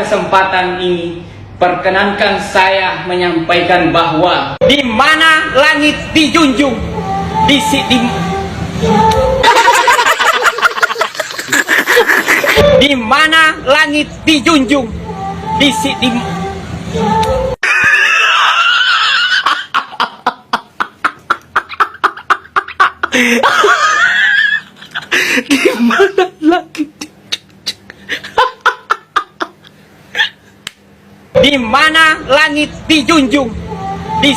kesempatan ini, perkenankan saya menyampaikan bahwa di mana langit dijunjung, di mana langit dijunjung, di mana lagi di mana langit dijunjung, di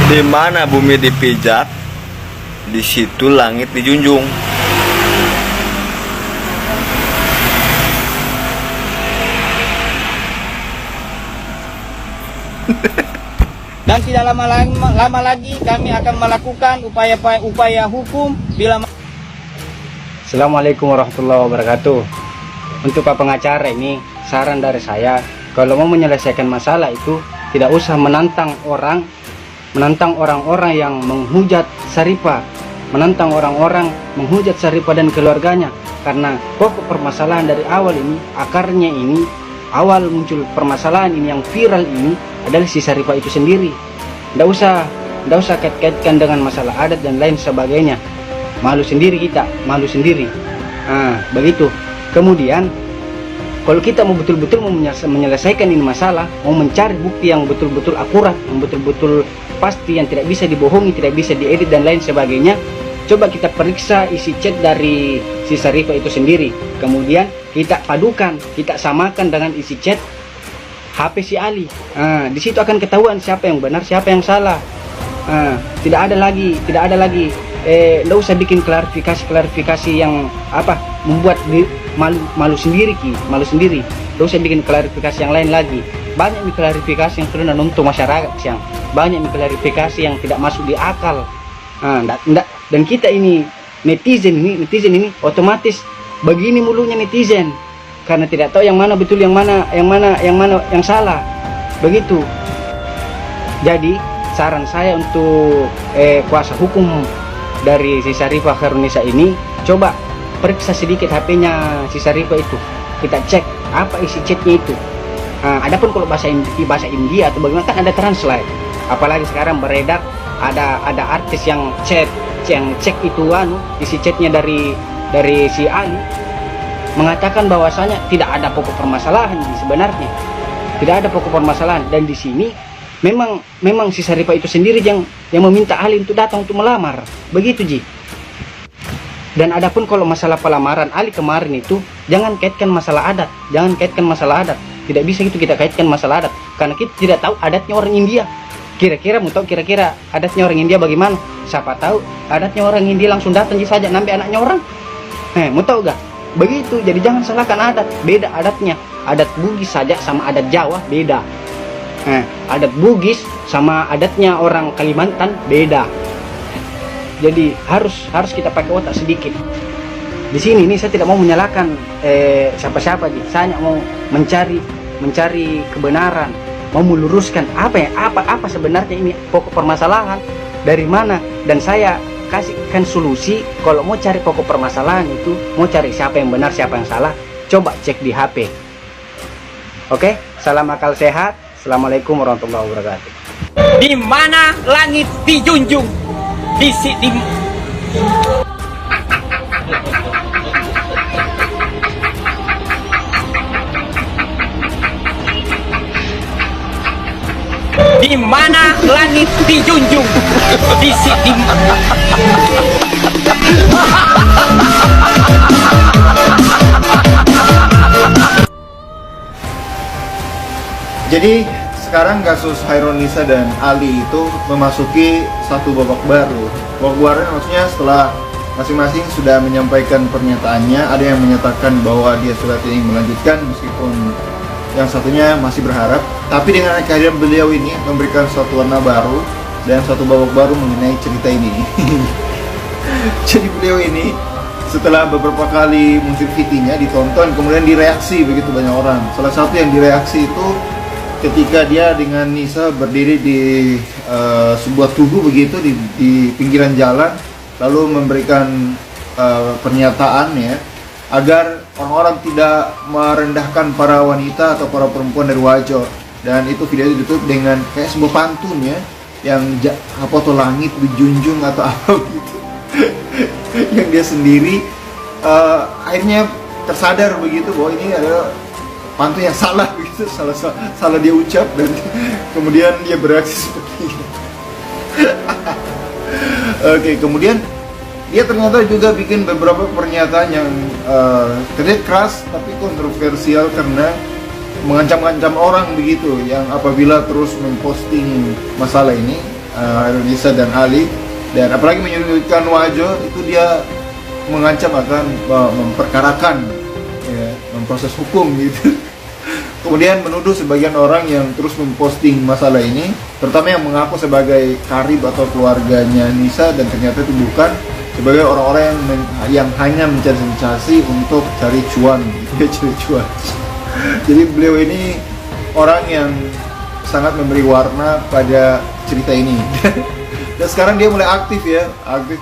di mana bumi dipijak, di situ langit dijunjung. Dan tidak lama lagi kami akan melakukan upaya hukum bila. Assalamualaikum warahmatullahi wabarakatuh. Untuk Pak pengacara ini, saran dari saya, kalau mau menyelesaikan masalah itu tidak usah menantang orang-orang yang menghujat Syarifah, menantang orang-orang menghujat Syarifah dan keluarganya, karena pokok permasalahan dari awal ini, akarnya ini, awal muncul permasalahan ini yang viral ini adalah si Syarifah itu sendiri. Nggak usah kait-kaitkan dengan masalah adat dan lain sebagainya. Malu sendiri kita, malu sendiri. Nah, begitu. Kemudian kalau kita mau betul-betul menyelesaikan ini masalah, mau mencari bukti yang betul-betul akurat, yang betul-betul pasti, yang tidak bisa dibohongi, tidak bisa diedit dan lain sebagainya, coba kita periksa isi chat dari si Syarifah itu sendiri. Kemudian kita padukan, kita samakan dengan isi chat HP si Ali. Di situ akan ketahuan siapa yang benar, siapa yang salah. Tidak ada lagi nggak usah bikin klarifikasi yang membuat malu sendiri. Nggak usah bikin klarifikasi yang lain lagi. Banyak klarifikasi yang sudah nonton masyarakat, banyak klarifikasi yang tidak masuk di akal. Dan kita ini netizen ini otomatis begini mulunya netizen, karena tidak tahu yang mana betul, yang mana yang salah, begitu. Jadi saran saya untuk kuasa hukum dari si Syarifah Khairunisa ini, coba periksa sedikit HP-nya si Syarifah itu, kita cek apa isi chatnya itu. Adapun kalau bahasa India atau bagaimana, kan ada translate. Apalagi sekarang beredar ada artis yang cek itu isi chatnya dari si Ali, mengatakan bahwasanya tidak ada pokok permasalahan. Sebenarnya tidak ada pokok permasalahan, dan di sini memang si Syarifah itu sendiri yang meminta Ali untuk datang untuk melamar, begitu Ji. Dan adapun kalau masalah pelamaran Ali kemarin itu, jangan kaitkan masalah adat, tidak bisa gitu kita kaitkan masalah adat, karena kita tidak tahu adatnya orang India. Kira-kira adatnya orang India bagaimana? Siapa tahu adatnya orang India langsung datang saja nampak anaknya orang. Mau tahu gak? Begitu. Jadi jangan salahkan adat, beda adatnya. Adat Bugis saja sama adat Jawa beda. Adat Bugis sama adatnya orang Kalimantan beda. Jadi harus kita pakai otak sedikit. Di sini ini saya tidak mau menyalahkan siapa-siapa, saya hanya mau mencari kebenaran, mau meluruskan apa sebenarnya ini pokok permasalahan dari mana, dan saya kasihkan solusi. Kalau mau cari pokok permasalahan itu, mau cari siapa yang benar siapa yang salah, coba cek di HP. Oke, salam akal sehat. Assalamualaikum warahmatullahi wabarakatuh. Di mana langit dijunjung, di mana langit dijunjung, di Jadi sekarang kasus Khairunisa dan Ali itu memasuki satu babak baru. Babak baru maksudnya setelah masing-masing sudah menyampaikan pernyataannya, ada yang menyatakan bahwa dia sudah ingin melanjutkan meskipun yang satunya masih berharap. Tapi dengan kehadiran beliau ini memberikan suatu warna baru dan suatu babak baru mengenai cerita ini. Jadi beliau ini setelah beberapa kali muncul VT-nya ditonton, kemudian direaksi begitu banyak orang. Salah satu yang direaksi itu ketika dia dengan Nisa berdiri di sebuah tugu begitu di pinggiran jalan, lalu memberikan pernyataan ya, agar orang-orang tidak merendahkan para wanita atau para perempuan dari Wajo. Dan itu video itu ditutup dengan kayak sebuah pantun ya, yang apa tuh langit dijunjung atau apa gitu. Yang dia sendiri akhirnya tersadar begitu bahwa ini adalah pantun yang salah begitu, salah dia ucap, dan kemudian dia bereaksi seperti ini. Oke, kemudian dia ternyata juga bikin beberapa pernyataan yang terlihat keras tapi kontroversial karena mengancam-ancam orang begitu, yang apabila terus memposting masalah ini, Hairunisa dan Ali, dan apalagi menyudutkan Wajo, itu dia mengancam akan memperkarakan ya, memproses hukum gitu. Kemudian menuduh sebagian orang yang terus memposting masalah ini, terutama yang mengaku sebagai karib atau keluarganya Nisa, dan ternyata itu bukan, sebagai orang-orang yang hanya mencari sensasi untuk cari cuan, dia cari cuan. Jadi beliau ini orang yang sangat memberi warna pada cerita ini. Dan sekarang dia mulai aktif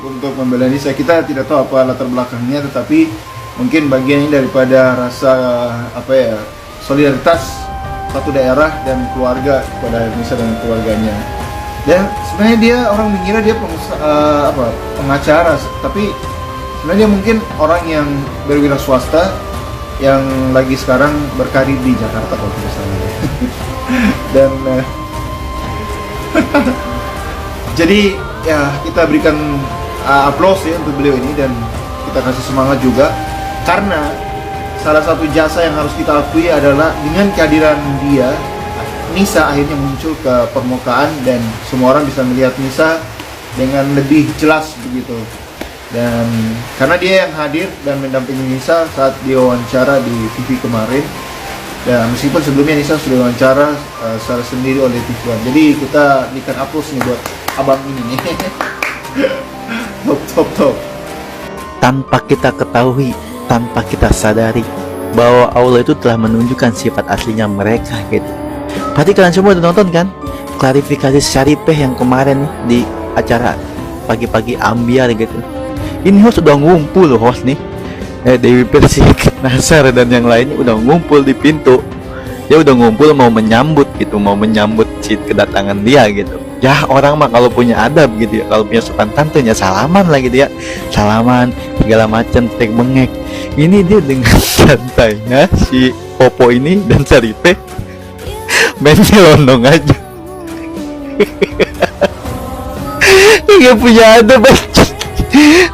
untuk membela Nisa. Kita tidak tahu apa latar belakangnya, tetapi mungkin bagian ini daripada rasa solidaritas satu daerah dan keluarga kepada Nisa dan keluarganya. Dan sebenarnya dia orang mengira dia pengacara, tapi sebenarnya dia mungkin orang yang berwira swasta yang lagi sekarang berkarir di Jakarta kalau tidak salah. Dan jadi ya kita berikan aplaus ya untuk beliau ini, dan kita kasih semangat juga, karena salah satu jasa yang harus kita akui adalah dengan kehadiran dia, Nisa akhirnya muncul ke permukaan dan semua orang bisa melihat Nisa dengan lebih jelas begitu. Dan karena dia yang hadir dan mendampingi Nisa saat dia wawancara di TV kemarin, dan meskipun sebelumnya Nisa sudah wawancara secara sendiri oleh TV One. Jadi kita berikan aplaus nih buat abang ini nih. top. Tanpa kita ketahui, tanpa kita sadari bahwa Allah itu telah menunjukkan sifat aslinya mereka gitu. Pasti kalian semua udah nonton kan klarifikasi Syaripeh yang kemarin di acara pagi-pagi ambiar gitu. Ini host udah ngumpul loh, host nih Dewi Persik, Nasar dan yang lainnya udah ngumpul di pintu. Dia udah ngumpul mau menyambut si kedatangan dia gitu. Ya orang mah kalau punya adab gitu ya, kalau punya sopan santun ya salaman lah gitu ya, salaman segala macam tek bengek. Ini dia dengan santainya si Popo ini dan Syaripeh main nyelonong aja. Nggak punya adab.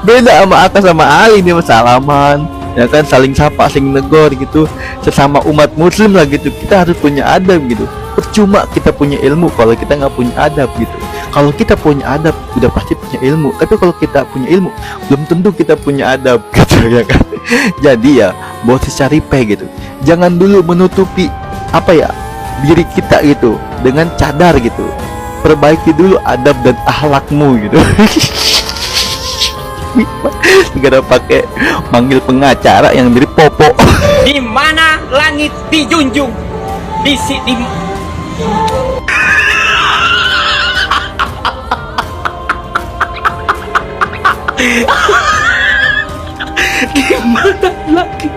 Beda sama Aka sama Ali, dia salaman ya kan, saling sapa, saling negor gitu, sesama umat muslim lah gitu. Kita harus punya adab gitu. Percuma kita punya ilmu kalau kita nggak punya adab gitu. Kalau kita punya adab udah pasti punya ilmu, tapi kalau kita punya ilmu belum tentu kita punya adab gitu ya kan. Jadi ya buat Syaripeh gitu, jangan dulu menutupi diri kita gitu dengan cadar gitu. Perbaiki dulu adab dan akhlakmu gitu. Segera pakai manggil pengacara yang dari Popo. Di mana langit dijunjung, di sini Di mana langit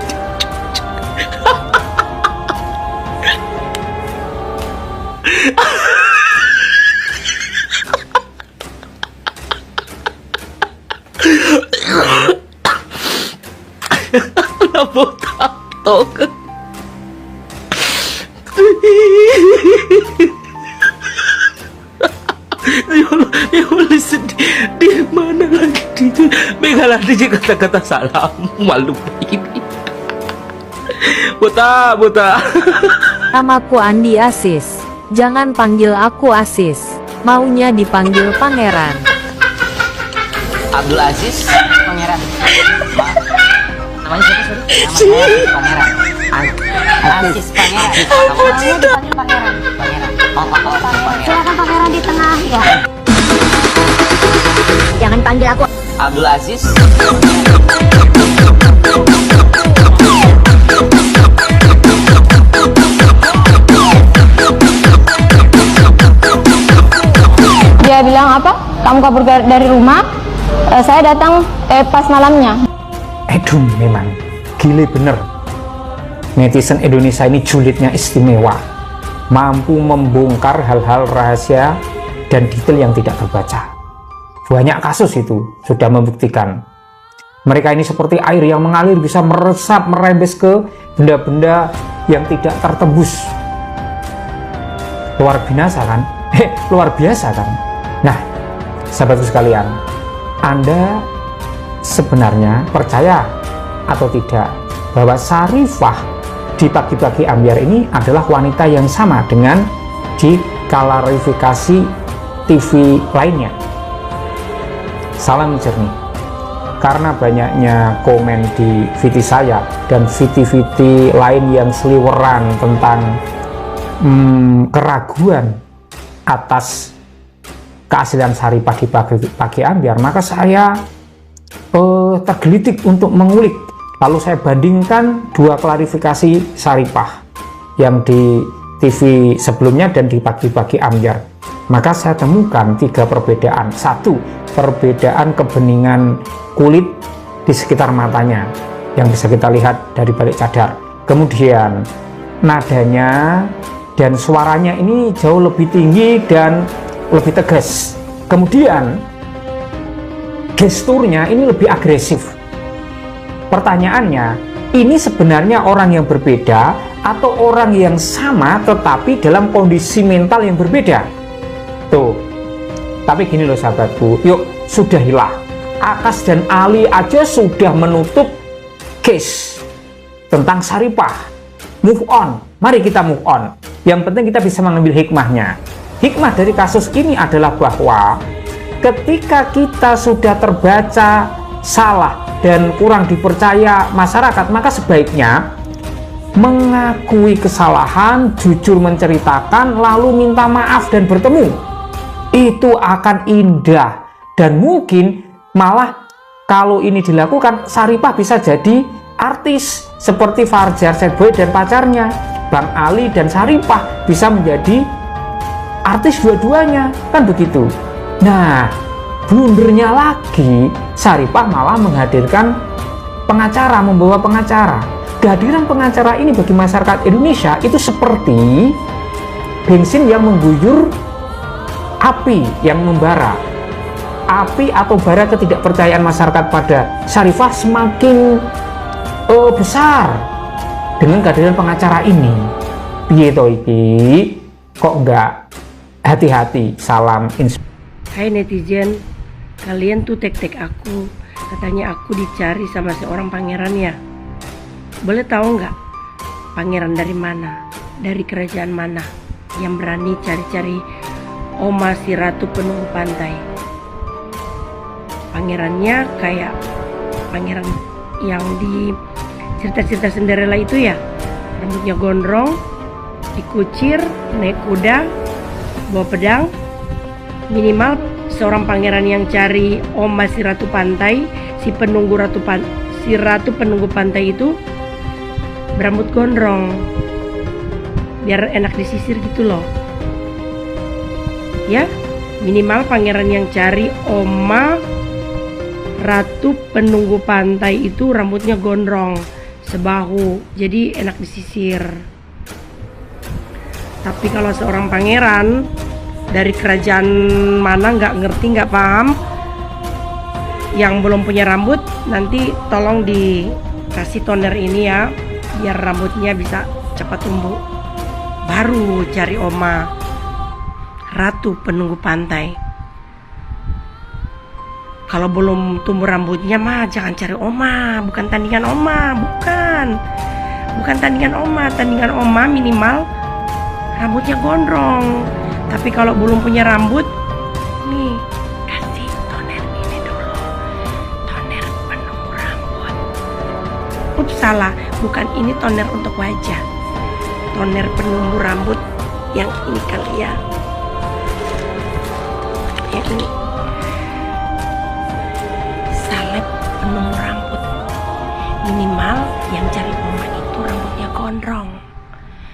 tato ya Allah sedih. Di mana lagi itu begalah dia kata-kata salah malu ini. Buta Namaku Andi Asis. Jangan panggil aku Asis. Maunya dipanggil Pangeran. Abdul Aziz Pangeran. Namanya siapa sih? Pangeran. Aziz Pangeran. Maunya dipanggil Pangeran. Silakan Pangeran di tengah ya. Jangan panggil aku Abdul Aziz. Dia bilang apa? Kamu kabur dari rumah? Saya datang pas malamnya. Aduh, memang gile bener. Netizen Indonesia ini julidnya istimewa, mampu membongkar hal-hal rahasia dan detail yang tidak terbaca. Banyak kasus itu sudah membuktikan. Mereka ini seperti air yang mengalir, bisa meresap, merembes ke benda-benda yang tidak tertembus. Luar biasa kan? Luar biasa kan? Nah, sahabatku sekalian, Anda sebenarnya percaya atau tidak bahwa Syarifah di Pagi-Pagi Ambyar ini adalah wanita yang sama dengan di klarifikasi TV lainnya? Salam jernih. Karena banyaknya komen di VT saya dan VT-VT lain yang seliweran tentang keraguan atas keaslian Syarifah di Pagi Ambyar, maka saya tergelitik untuk mengulik. Lalu saya bandingkan dua klarifikasi Syarifah yang di TV sebelumnya dan di Pagi-Pagi Ambyar. Maka saya temukan 3 perbedaan. 1. Perbedaan kebeningan kulit di sekitar matanya yang bisa kita lihat dari balik cadar. Kemudian nadanya dan suaranya ini jauh lebih tinggi dan lebih tegas. Kemudian gesturnya ini lebih agresif. Pertanyaannya, ini sebenarnya orang yang berbeda atau orang yang sama tetapi dalam kondisi mental yang berbeda? Tuh. Tapi gini loh sahabatku, yuk sudahilah. Akas dan Ali aja sudah menutup case tentang Syarifah. Move on. Mari kita move on. Yang penting kita bisa mengambil hikmahnya. Hikmah dari kasus ini adalah bahwa ketika kita sudah terbaca salah dan kurang dipercaya masyarakat, maka sebaiknya mengakui kesalahan, jujur menceritakan, lalu minta maaf dan bertemu. Itu akan indah. Dan mungkin malah kalau ini dilakukan, Syarifah bisa jadi artis seperti Fajar Setboy dan pacarnya. Bang Ali dan Syarifah bisa menjadi artis dua-duanya, kan begitu. Nah, blundernya lagi, Syarifah malah menghadirkan pengacara, membawa pengacara. Kehadiran pengacara ini bagi masyarakat Indonesia itu seperti bensin yang mengguyur api yang membara. Api atau bara ketidakpercayaan masyarakat pada Syarifah semakin besar dengan kehadiran pengacara ini. Piye to iki? Kok enggak hati-hati? Salam Hai netizen, kalian tuh tek-tek aku. Katanya aku dicari sama seorang pangeran ya. Boleh tahu nggak pangeran dari mana? Dari kerajaan mana yang berani cari-cari Oma si Ratu Penunggu Pantai? Pangerannya kayak pangeran yang di cerita-cerita Cinderella itu ya, rambutnya gondrong, dikucir, naik kuda, bawa pedang. Minimal seorang pangeran yang cari Oma si Ratu Pantai, si Ratu Penunggu Pantai itu berambut gondrong, biar enak disisir gitu loh. Ya, minimal pangeran yang cari Oma Ratu Penunggu Pantai itu rambutnya gondrong sebahu, jadi enak disisir. Tapi kalau seorang pangeran dari kerajaan mana nggak ngerti, nggak paham, yang belum punya rambut, nanti tolong dikasih toner ini ya, biar rambutnya bisa cepat tumbuh. Baru cari Oma Ratu Penunggu Pantai. Kalau belum tumbuh rambutnya mah jangan cari Oma, bukan tandingan Oma, bukan tandingan Oma. Tandingan Oma minimal rambutnya gondrong. Tapi kalau belum punya rambut, nih kasih toner ini dulu, toner penumbuh rambut. Ups, salah, bukan ini toner untuk wajah, toner penumbuh rambut yang ini kali ya, yang ini. Salep penumbuh rambut minimal yang cari oma